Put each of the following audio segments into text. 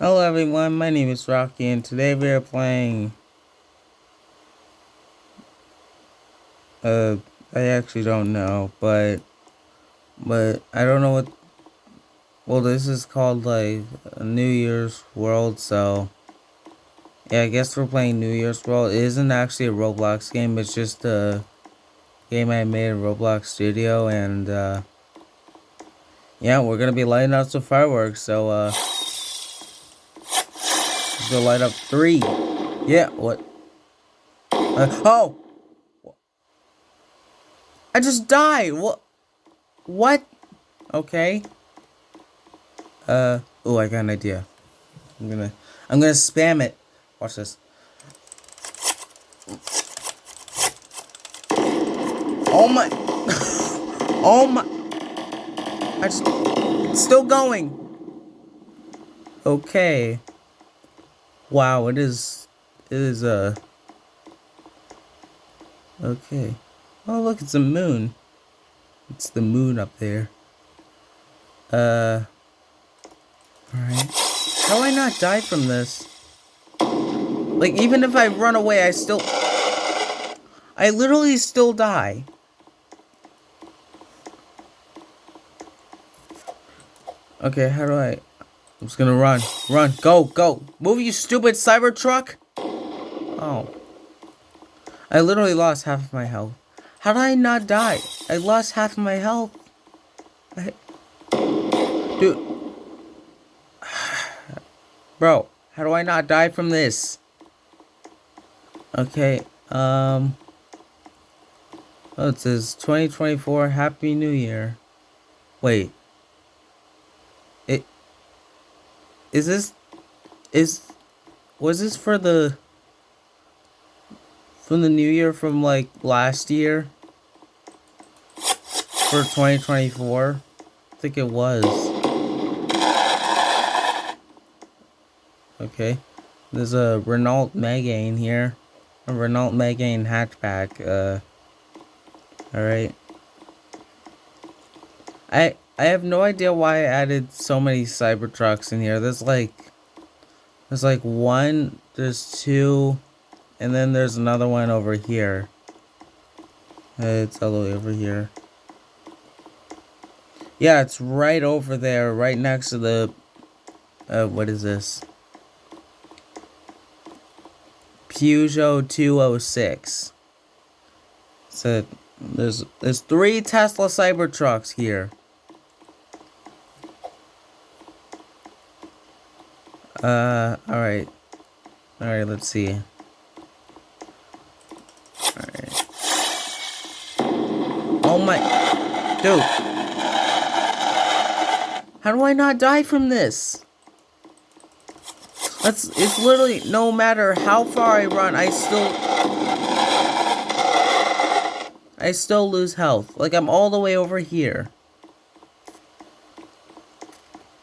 Hello everyone, my name is Rocky and today we are playing uh I actually don't know, but I don't know what this is called like a New Year's World, so yeah, I guess we're playing New Year's World. It isn't actually a Roblox game, it's just a game I made in Roblox Studio and yeah, we're gonna be lighting out some fireworks, so let's go light up three. Yeah, what? Oh! I just died! What? What? Okay. Oh, I got an idea. I'm gonna, I'm gonna spam it. Watch this. Oh my, oh my, it's still going. Okay. Wow, it is, okay. Oh, look, it's a moon. It's the moon up there. Alright. How do I not die from this? Like, even if I run away, I literally still die. Okay, how do I'm just gonna run. Run. Go, go. Move, you stupid Cybertruck. Oh. I literally lost half of my health. How did I not die? I lost half of my health. Dude. Bro, how do I not die from this? Okay, oh, it says 2024 Happy New Year. Wait. It is this was this for the new year from like last year? For 2024? I think it was. Okay. There's a Renault Megane here. A Renault Megane hatchback. Alright. I have no idea why I added so many Cybertrucks in here. There's like one, there's two, and then there's another one over here. It's all the way over here. Yeah, it's right over there, right next to the what is this? Peugeot 206. So there's three Tesla Cybertrucks here. Alright. Alright, let's see. Alright. Oh my dude. How do I not die from this? It's literally no matter how far I run, I still lose health. Like I'm all the way over here.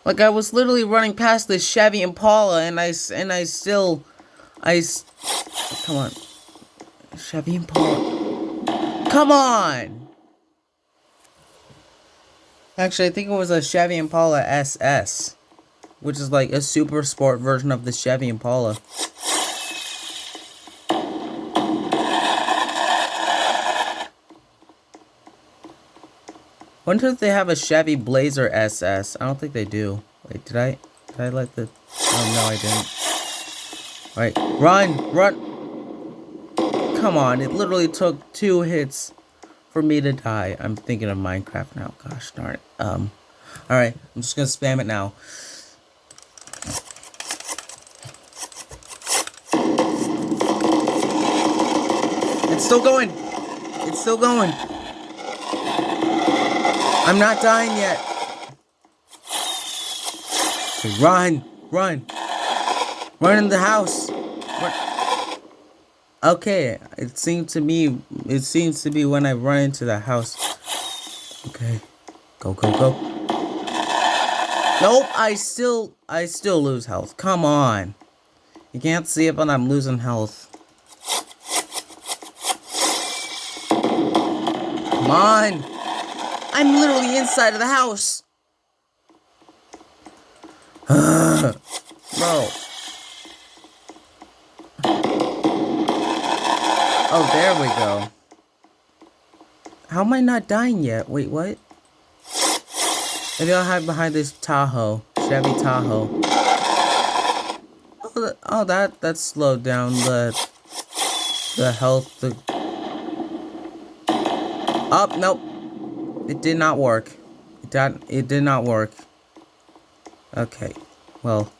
Like I was literally running past this Chevy Impala and I still come on. Chevy Impala. Come on. Actually, I think it was a Chevy Impala SS, which is like a super sport version of the Chevy Impala. Wonder if they have a Chevy Blazer SS. I don't think they do. Wait, did I let the... Oh, no, I didn't. Alright, run! Run! Come on, it literally took 2 hits for me to die. I'm thinking of Minecraft now. Gosh darn it. Alright, I'm just gonna spam it now. It's still going! It's still going! I'm not dying yet. Run! Run! Run in the house! Run. Okay, it seems to be when I run into the house. Okay. Go, go, go. Nope, I still lose health. Come on. You can't see it, but I'm losing health. Come on. I'm literally inside of the house. Run. bro. Oh, there we go. How am I not dying yet? Wait, what? Maybe I'll hide behind this Tahoe. Chevy Tahoe. Oh, that slowed down the health. Oh, nope. It did not work. It did not work. Okay. Well.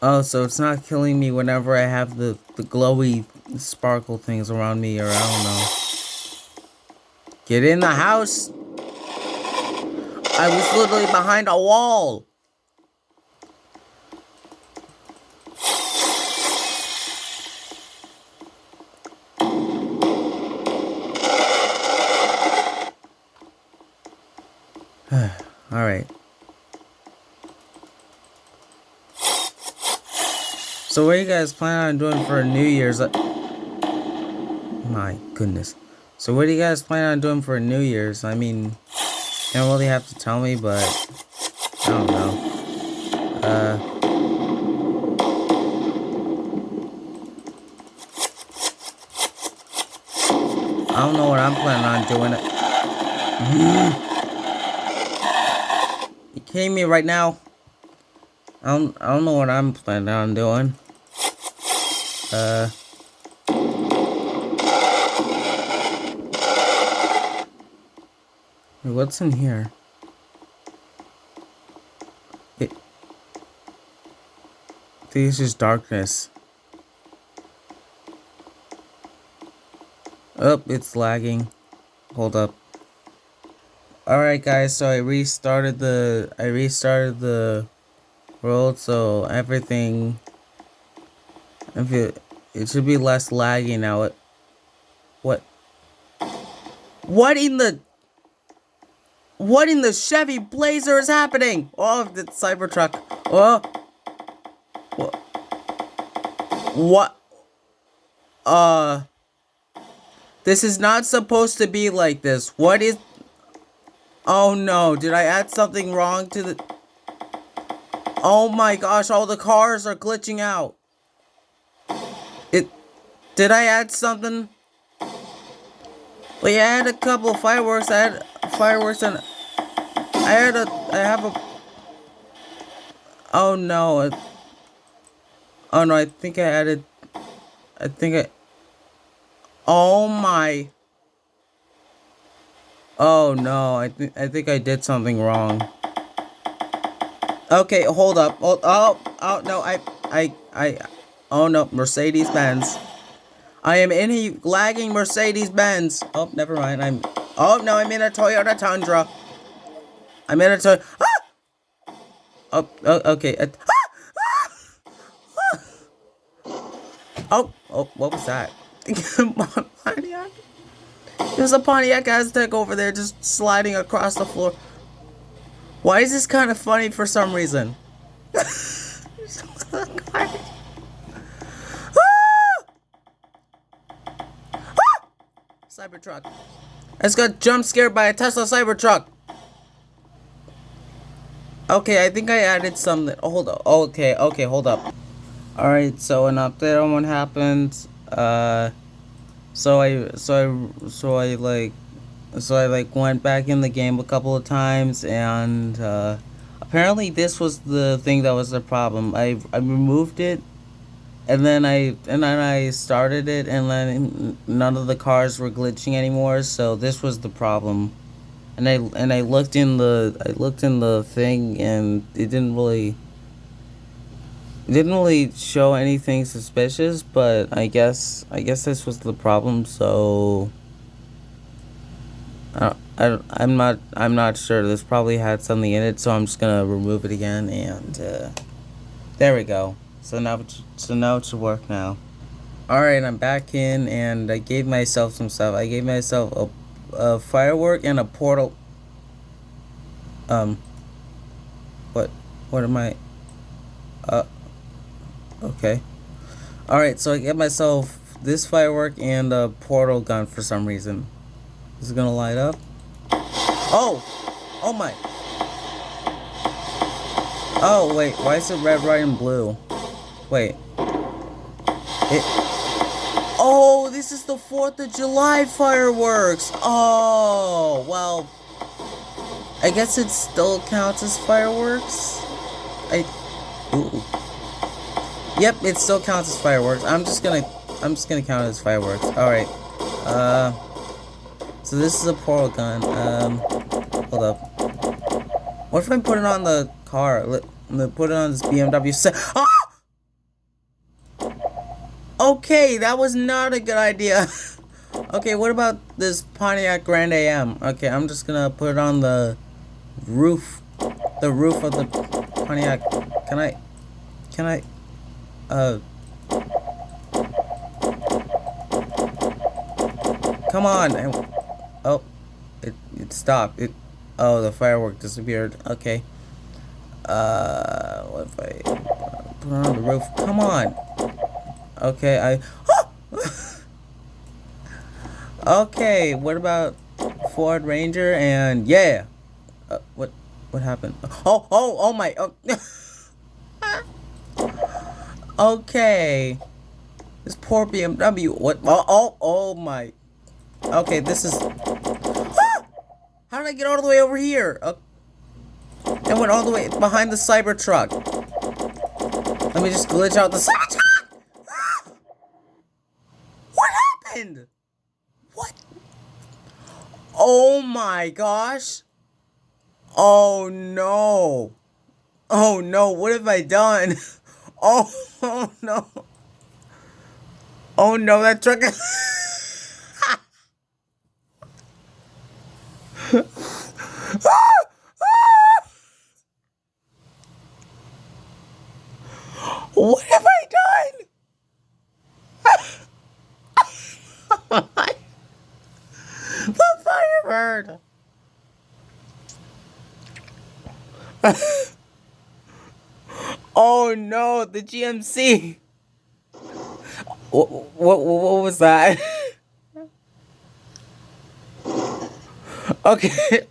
Oh, so it's not killing me whenever I have the glowy sparkle things around me, or I don't know. Get in the house! I was literally behind a wall! Alright. So what are you guys planning on doing for New Year's? My goodness. So what are you guys planning on doing for New Year's? I mean, you don't really have to tell me, but I don't know. I don't know what I'm planning on doing. You kidding me right now? I don't know what I'm planning on doing. What's in here? This is darkness. Oh, it's lagging. Hold up. Alright guys, so I restarted the world, so everything, it should be less laggy now. What in the Chevy Blazer is happening? Oh, the Cybertruck. Oh, what? This is not supposed to be like this. What is? Oh no, did I add something wrong to the? Oh my gosh, all the cars are glitching out. Did I add something? Well, yeah, I had a couple of fireworks. I had fireworks and I have a. Oh no. Oh no, I think I added. Oh my. Oh no, I think I did something wrong. Okay, hold up. Oh no, oh no, Mercedes-Benz. I am in a lagging Mercedes-Benz. Oh, never mind. Oh no, I'm in a Toyota Tundra. I'm in a Oh, okay. Oh, what was that? Pontiac. There's a Pontiac Aztek over there just sliding across the floor. Why is this kind of funny for some reason? Cybertruck. I just got jump scared by a Tesla Cybertruck. Okay, I think I added something. Oh, hold up. Okay, hold up. Alright, so an update on what happened. So I went back in the game a couple of times, and apparently this was the thing that was the problem. I removed it, and then I started it, and then none of the cars were glitching anymore. So this was the problem. And I looked in the thing, and it didn't really show anything suspicious, but I guess this was the problem. So I'm not sure. This probably had something in it, so I'm just gonna remove it again, and there we go. So now it should work now. All right, I'm back in, and I gave myself some stuff. I gave myself a firework and a portal. What am I? Okay. Alright, so I get myself this firework and a portal gun for some reason. Is it gonna light up? Oh! Oh my! Oh, wait. Why is it red, white, and blue? Wait. It... Oh, this is the 4th of July fireworks! Oh, well... I guess it still counts as fireworks? Ooh. Yep, it still counts as fireworks. I'm just gonna count it as fireworks. Alright. So this is a portal gun. Hold up. What if I put it on the car? Let put it on this BMW set. Ah! Okay, that was not a good idea. Okay, what about this Pontiac Grand AM? Okay, I'm just gonna put it on the roof. The roof of the Pontiac. Can I? Come on. Oh, it stopped. Oh, the firework disappeared. Okay. What if I put it on the roof? Come on. Okay, Okay, what about Ford Ranger and yeah. What happened? Oh my. Oh. Okay. This poor BMW. What? Oh my. Okay, this is. How did I get all the way over here? I went all the way behind the Cybertruck. Let me just glitch out the Cybertruck. What happened? What? Oh my gosh. Oh no. Oh no, what have I done? Oh no. Oh no, that truck is... What have I done? The Firebird. Oh no, the GMC. What was that? Okay.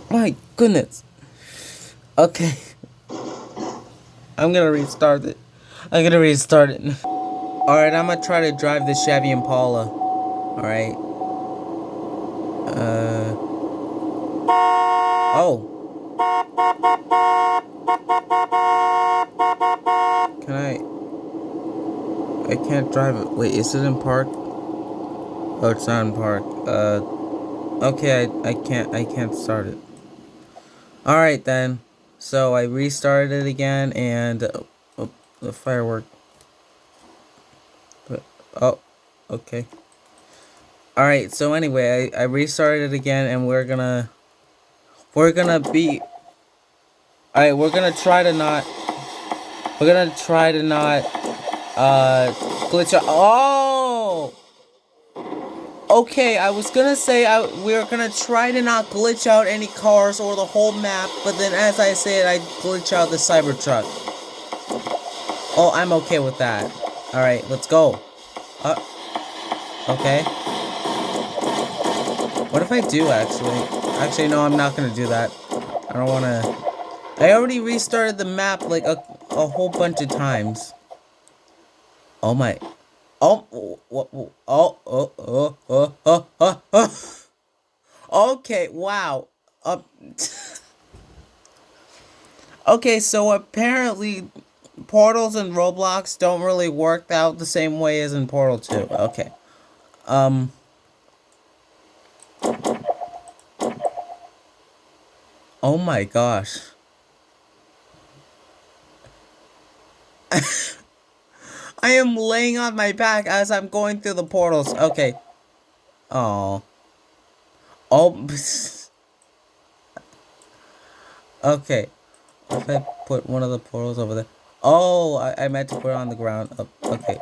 My goodness. Okay. I'm gonna restart it. Alright, I'm gonna try to drive this Chevy Impala. Alright. Oh. I can't drive it. Wait, is it in park? Oh, it's not in park. Okay, I can't start it. Alright then. So I restarted it again and the firework. But oh, okay. Alright, so anyway, I restarted it again and we're gonna be alright, we're gonna try to not glitch out. Oh! Okay, I was gonna say we were gonna try to not glitch out any cars or the whole map, but then as I said, I glitch out the Cybertruck. Oh, I'm okay with that. Alright, let's go. Okay. What if I do, actually? Actually, no, I'm not gonna do that. I don't wanna... I already restarted the map, like, a whole bunch of times. Oh my... Oh, okay, wow. Okay, so apparently portals in Roblox don't really work out the same way as in Portal 2. Okay. Oh my gosh. I am laying on my back as I'm going through the portals. Okay. Oh. Oh. Okay. If I put one of the portals over there. Oh, I meant to put it on the ground. Oh, okay.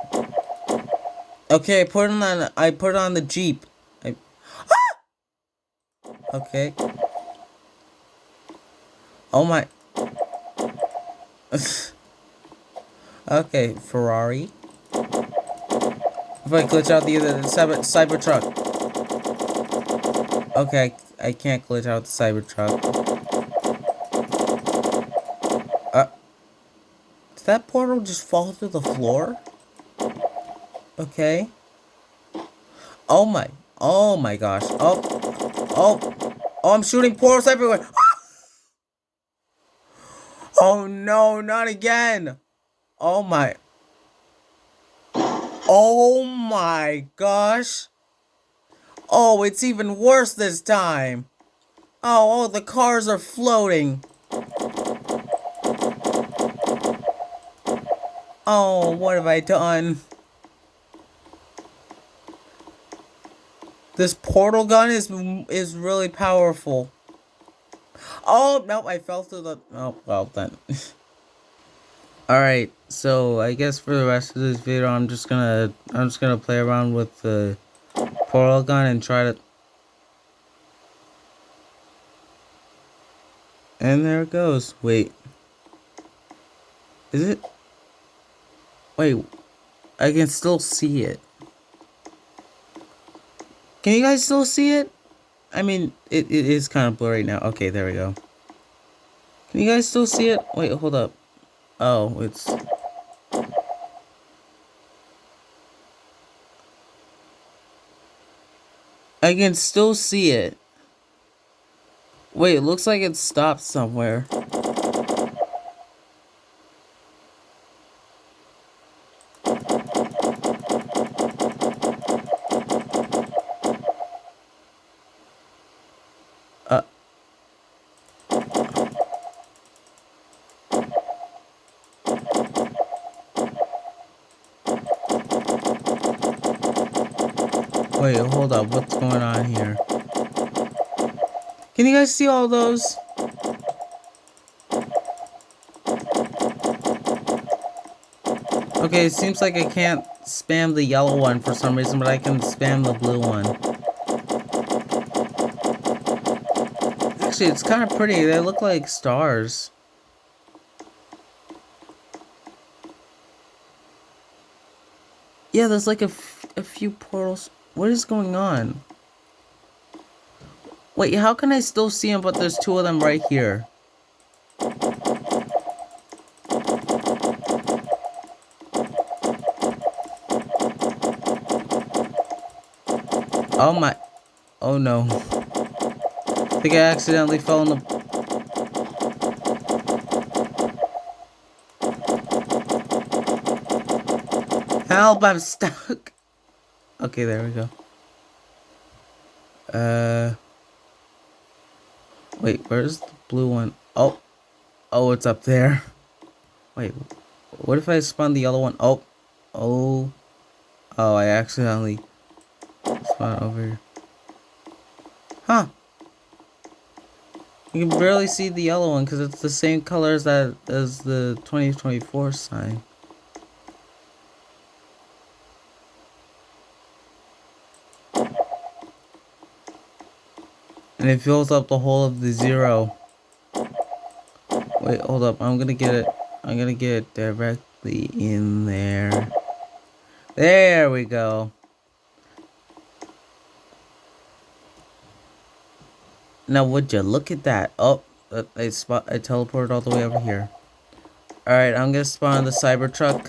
Okay, I put it on the Jeep. Okay. Oh my. Okay, Ferrari. If I glitch out the Cybertruck. Okay, I can't glitch out the Cybertruck. Uh, did that portal just fall through the floor? Okay. Oh my. Oh my gosh. Oh. Oh. Oh, I'm shooting portals everywhere. Oh no, not again. Oh my. Oh my gosh. Oh, it's even worse this time. Oh, the cars are floating. Oh, what have I done? This portal gun is really powerful. Oh, no, I fell through the... Oh, well then. Alright, so I guess for the rest of this video, I'm just gonna play around with the portal gun and try to... And there it goes. Wait. Is it? Wait, I can still see it. Can you guys still see it? I mean, it is kind of blurry now. Okay, there we go. Can you guys still see it? Wait, hold up. Oh, it's... I can still see it. Wait, it looks like it stopped somewhere. Uh... Wait, hold up. What's going on here? Can you guys see all those? Okay, it seems like I can't spam the yellow one for some reason, but I can spam the blue one. Actually, it's kind of pretty. They look like stars. Yeah, there's like a few portals. What is going on? Wait, how can I still see them, but there's two of them right here? Oh my... Oh no. I think I accidentally fell in the... Help, I'm stuck. Okay, there we go. Wait, where's the blue one? Oh. Oh, it's up there. Wait, what if I spawn the yellow one? Oh. Oh. Oh, I accidentally spawned over here. Huh. You can barely see the yellow one because it's the same color as the 2024 sign. And it fills up the whole of the 0. Wait, hold up. I'm gonna get it. I'm gonna get it directly in there. There we go. Now, would you look at that? Oh, I teleported all the way over here. Alright, I'm gonna spawn the Cybertruck,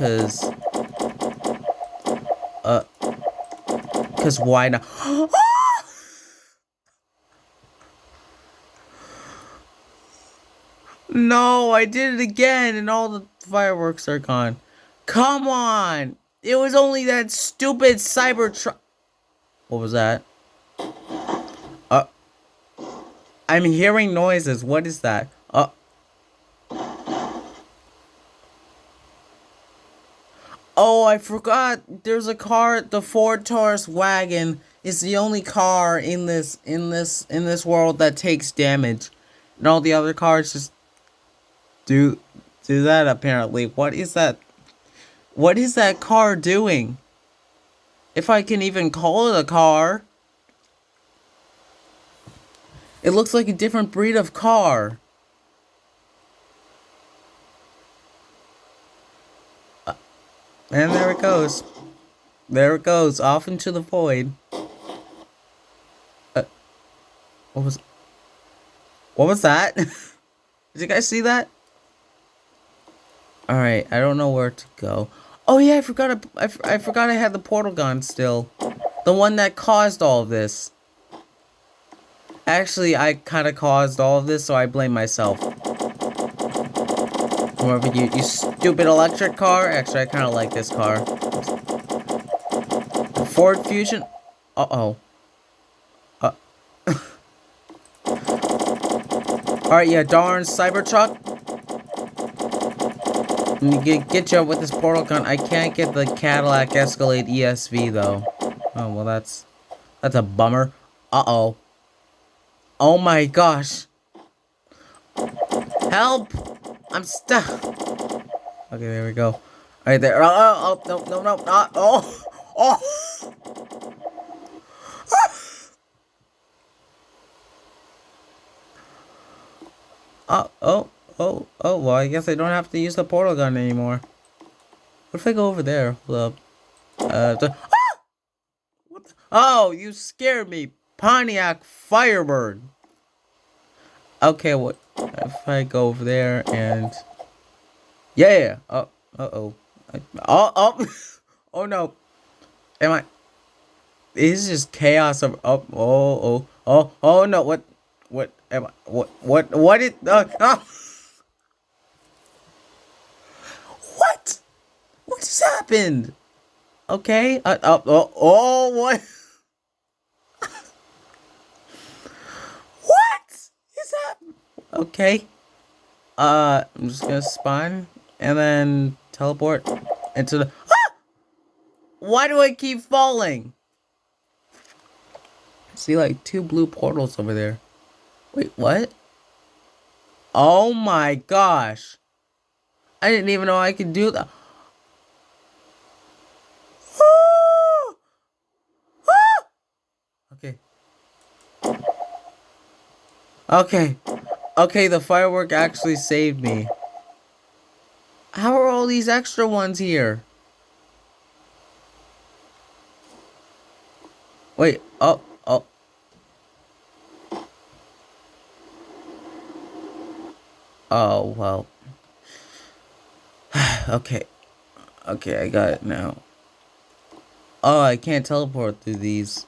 cause why not? No, I did it again, and all the fireworks are gone. Come on! It was only that stupid Cybertruck. What was that? I'm hearing noises. What is that? Oh, I forgot. There's a car. The Ford Taurus wagon is the only car in this world that takes damage, and all the other cars just do that. Apparently, what is that? What is that car doing? If I can even call it a car. It looks like a different breed of car. And there it goes. There it goes, off into the void. Uh, what was... What was that? Did you guys see that? Alright, I don't know where to go. Oh yeah, I forgot I had the portal gun still. The one that caused all of this. Actually, I kind of caused all of this, so I blame myself. Whoever you stupid electric car. Actually, I kind of like this car. Ford Fusion. Uh-oh. Alright, yeah, darn Cybertruck. Get you up with this portal gun. I can't get the Cadillac Escalade ESV, though. Oh, well, that's a bummer. Uh-oh. Oh my gosh. Help! I'm stuck. Okay, there we go. Right there. Oh, no, no, no, not. Oh, oh. Oh, well, I guess I don't have to use the portal gun anymore. What if I go over there? Hold up. What the? Oh, you scared me. Pontiac Firebird. Okay, what if I go over there and... Yeah. Oh, uh-oh. Oh, oh no. Am I... This is just chaos of... Oh, no. What am I... What is... What? What just happened? Okay. What? What is happening? Okay. I'm just gonna spawn and then teleport into the... Why do I keep falling? I see like 2 blue portals over there. Wait, what? Oh my gosh. I didn't even know I could do that. Okay. Okay, the firework actually saved me. How are all these extra ones here? Wait, oh. Oh, well. Okay, I got it now. Oh, I can't teleport through these.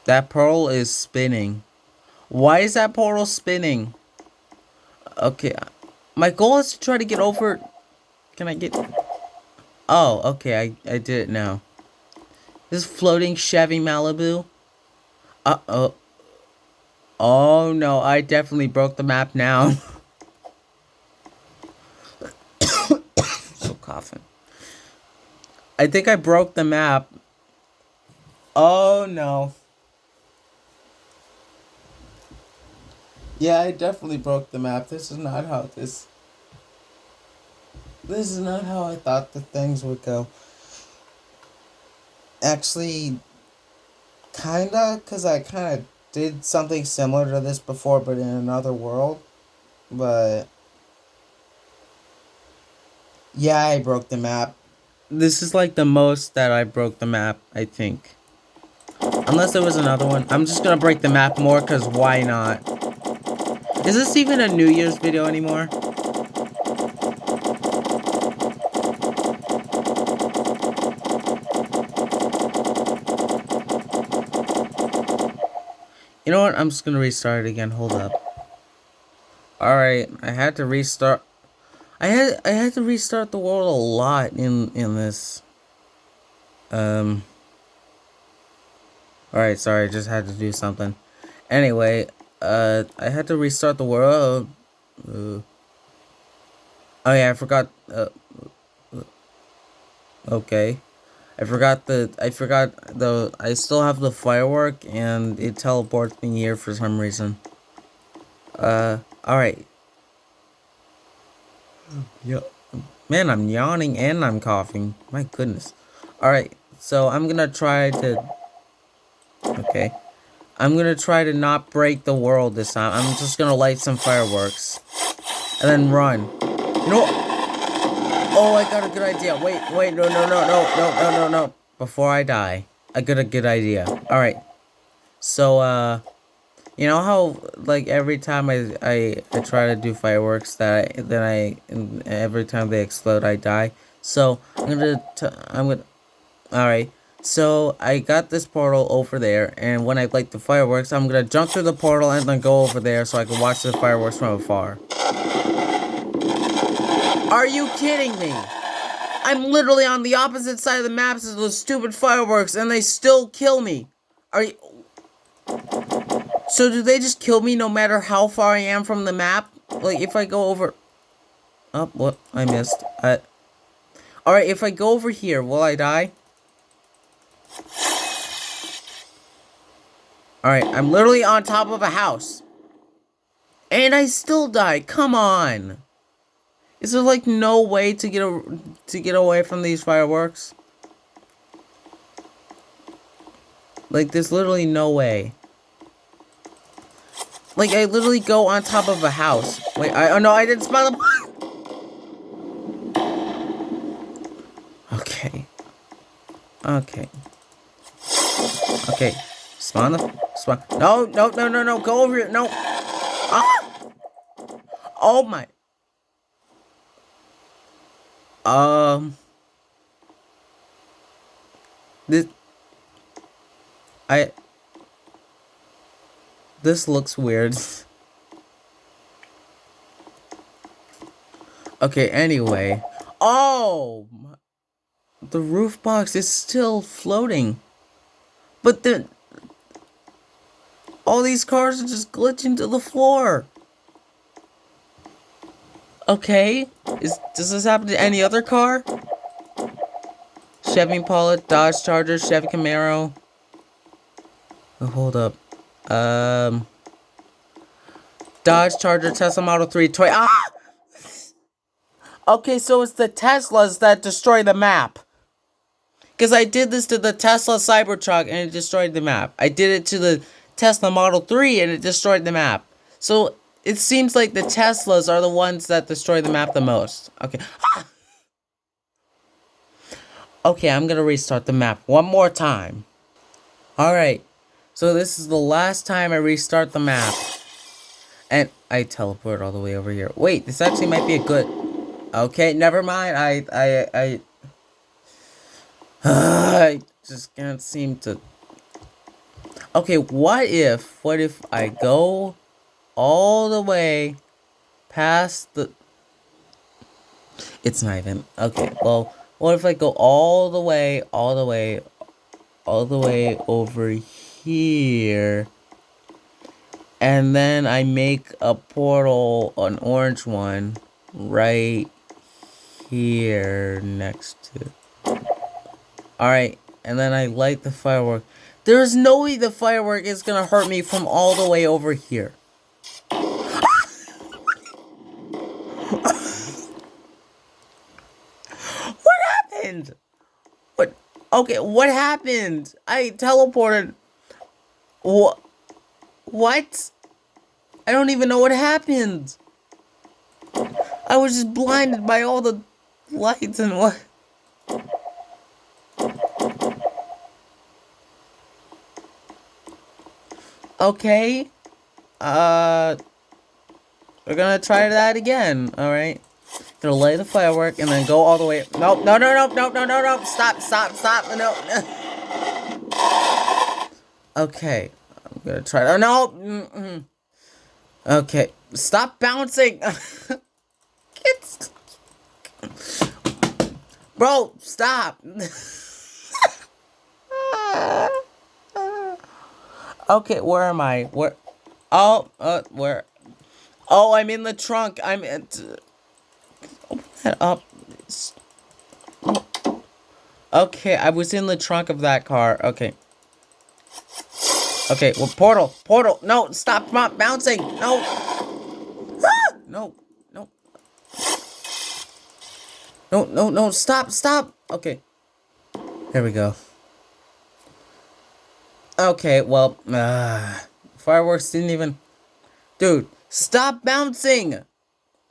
That pearl is spinning. Why is that portal spinning? Okay, my goal is to try to get over... Can I get... Oh, okay, I did it now. This floating Chevy Malibu. Uh-oh. Oh, no, I definitely broke the map now. So coughing. I think I broke the map. Oh, no. Yeah, I definitely broke the map. This is not how this is not how I thought the things would go. Actually, kinda, because I kind of did something similar to this before, but in another world. But yeah, I broke the map. This is like the most that I broke the map, I think. Unless there was another one. I'm just gonna break the map more, because why not? Is this even a New Year's video anymore? You know what? I'm just gonna restart it again. Hold up. Alright, I had to restart. I had to restart the world a lot in this. Alright, sorry, I just had to do something. Anyway, I had to restart the world. Oh yeah, I forgot. Okay. I still have the firework and it teleports me here for some reason. Alright. Yeah. Man, I'm yawning and I'm coughing. My goodness. Alright, so I'm gonna try to... Okay. I'm gonna try to not break the world this time. I'm just gonna light some fireworks. and then run. You know what? Oh, I got a good idea. Wait, no. Before I die, I got a good idea. Alright. So, you know how, like, every time I try to do fireworks every time they explode, I die? So, alright. So, I got this portal over there, and when I light the fireworks, I'm gonna jump through the portal and then go over there so I can watch the fireworks from afar. Are you kidding me? I'm literally on the opposite side of the maps as those stupid fireworks, and they still kill me. Are you... So do they just kill me no matter how far I am from the map? Like, if I go over... Oh, what? I missed. Alright, if I go over here, will I die? Alright, I'm literally on top of a house. And I still die. Come on. Is there, like, no way to get away from these fireworks? Like, there's literally no way. Like, I literally go on top of a house. Wait, oh no, I didn't spawn the... Okay. Okay. Okay. Spawn. No, go over here. No. Ah! Oh my. This... This looks weird. Okay, anyway. Oh! The roof box is still floating. But all these cars are just glitching to the floor. Okay. Does this happen to any other car? Chevy Impala, Dodge Charger, Chevy Camaro. Oh, hold up. Dodge Charger, Tesla Model 3, Toy. Ah! Okay, so it's the Teslas that destroy the map. Because I did this to the Tesla Cybertruck and it destroyed the map. I did it to the Tesla Model 3 and it destroyed the map. So it seems like the Teslas are the ones that destroy the map the most. Okay. Ah! Okay, I'm gonna restart the map one more time. Alright. So this is the last time I restart the map. And I teleport all the way over here. Wait, this actually might be a good... Okay, never mind. I just can't seem to... Okay, what if I go all the way past the... It's not even... Okay, well, what if I go all the way over here, and then I make a portal, an orange one, right here next to... Alright, and then I light the firework. There's no way the firework is gonna hurt me from all the way over here. What happened? What? Okay, what happened? I teleported. What? I don't even know what happened. I was just blinded by all the lights and what? Okay. We're gonna try that again, alright? Gonna light the firework and then go all the way. Nope, no. Stop. No. Okay. I'm gonna try. Oh, no. Okay. Stop bouncing. Bro, stop. Okay, where am I? Where? Oh, where? Oh, I'm in the trunk. I'm at... Open that up. Okay, I was in the trunk of that car. Okay. Okay, well, portal. No, stop bouncing. No. Ah! No. No, stop. Okay. Here we go. Okay, well, fireworks didn't even... Dude, stop bouncing!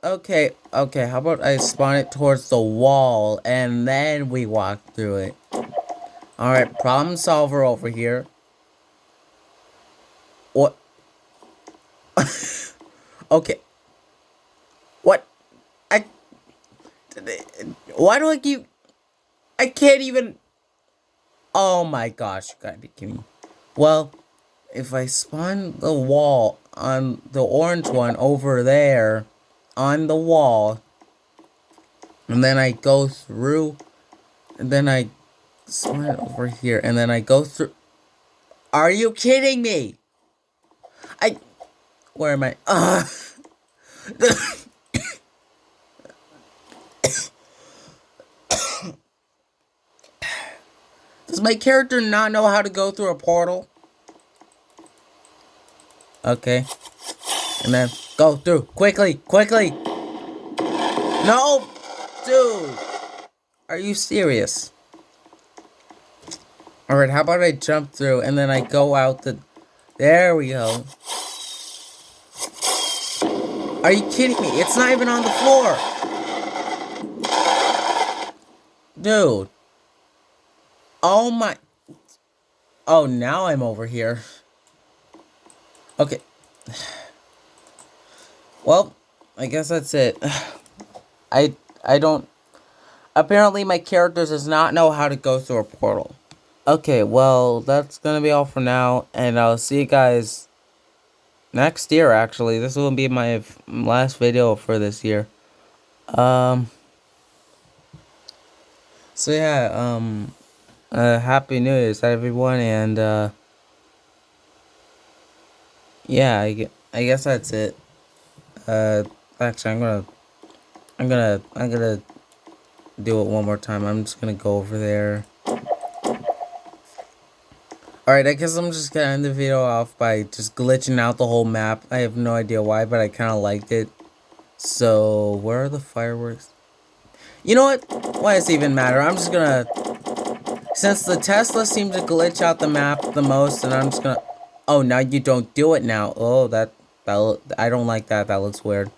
Okay, okay, how about I spawn it towards the wall and then we walk through it? Alright, problem solver over here. What? Okay. What? I... Why do I keep... I can't even... Oh my gosh, you gotta be kidding me. Well, if I spawn the wall on the orange one over there on the wall, and then I go through, and then I spawn it over here, and then I go through. Are you kidding me? Where am I? Does my character not know how to go through a portal? Okay. And then go through. Quickly, quickly. No! Dude! Are you serious? Alright, how about I jump through and then I go out the... There we go. Are you kidding me? It's not even on the floor! Dude. Oh my... Oh, now I'm over here. Okay. Well, I guess that's it. I don't... Apparently my character does not know how to go through a portal. Okay, well, that's gonna be all for now, and I'll see you guys next year, actually. This will be my last video for this year. So yeah, Happy New Year's, everyone, and, yeah, I guess that's it. Actually, I'm gonna do it one more time. I'm just gonna go over there. Alright, I guess I'm just gonna end the video off by just glitching out the whole map. I have no idea why, but I kinda liked it. So, where are the fireworks? You know what? Why does it even matter? I'm just gonna... Since the Tesla seemed to glitch out the map the most, and I'm just gonna... Oh, now you don't do it now. Oh, I don't like that. That looks weird.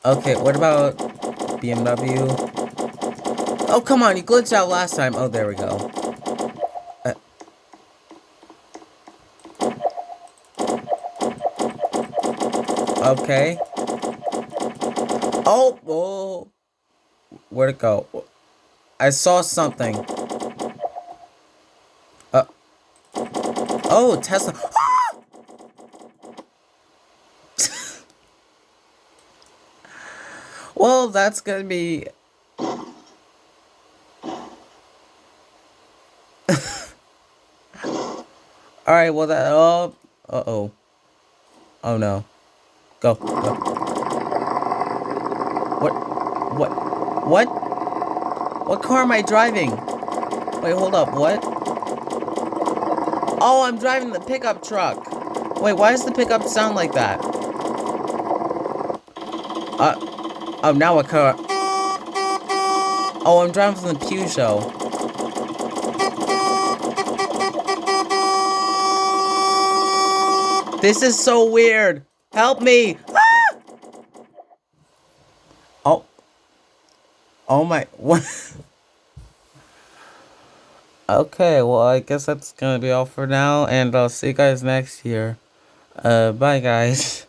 Okay, what about BMW? Oh, come on. You glitched out last time. Oh, there we go. Okay. Oh, oh. Where'd it go? I saw something. Oh, Tesla. Well, that's gonna be... Alright, well that... Oh. Uh-oh. Oh, no. Go. Go. What? What car am I driving? Wait, hold up. What? Oh, I'm driving the pickup truck. Wait, why does the pickup sound like that? Oh, now what car? Oh, I'm driving from the Peugeot. This is so weird. Help me. Ah! Oh. Oh my, what? Okay, well, I guess that's gonna be all for now, and I'll see you guys next year. Bye, guys.